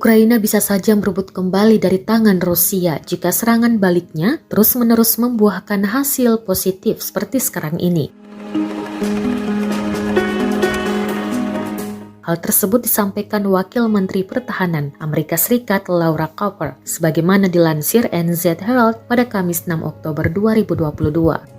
Ukraina bisa saja merebut kembali dari tangan Rusia jika serangan baliknya terus-menerus membuahkan hasil positif seperti sekarang ini. Hal tersebut disampaikan Wakil Menteri Pertahanan Amerika Serikat Laura Cooper, sebagaimana dilansir NZ Herald pada Kamis 6 Oktober 2022.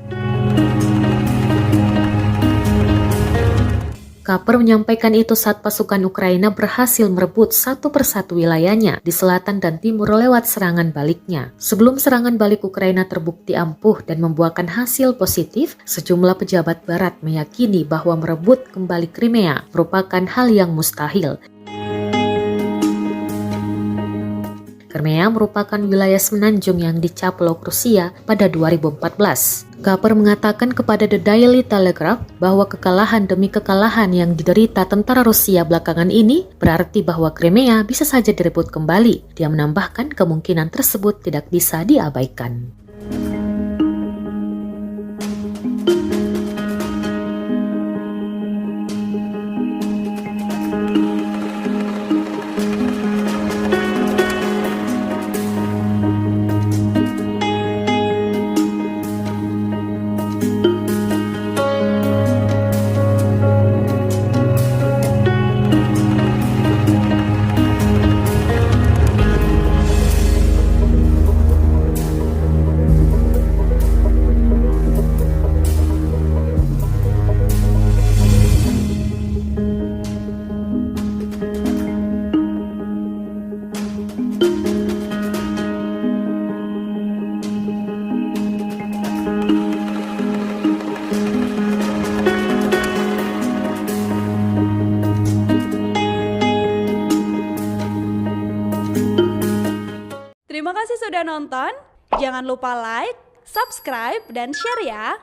Cooper menyampaikan itu saat pasukan Ukraina berhasil merebut satu persatu wilayahnya di selatan dan timur lewat serangan baliknya. Sebelum serangan balik Ukraina terbukti ampuh dan membuahkan hasil positif, sejumlah pejabat barat meyakini bahwa merebut kembali Crimea merupakan hal yang mustahil. Crimea merupakan wilayah semenanjung yang dicaplok Rusia pada 2014. Cooper mengatakan kepada The Daily Telegraph bahwa kekalahan demi kekalahan yang diderita tentara Rusia belakangan ini berarti bahwa Crimea bisa saja direbut kembali. Dia menambahkan kemungkinan tersebut tidak bisa diabaikan. Terima kasih sudah nonton. Jangan lupa like, subscribe, dan share ya.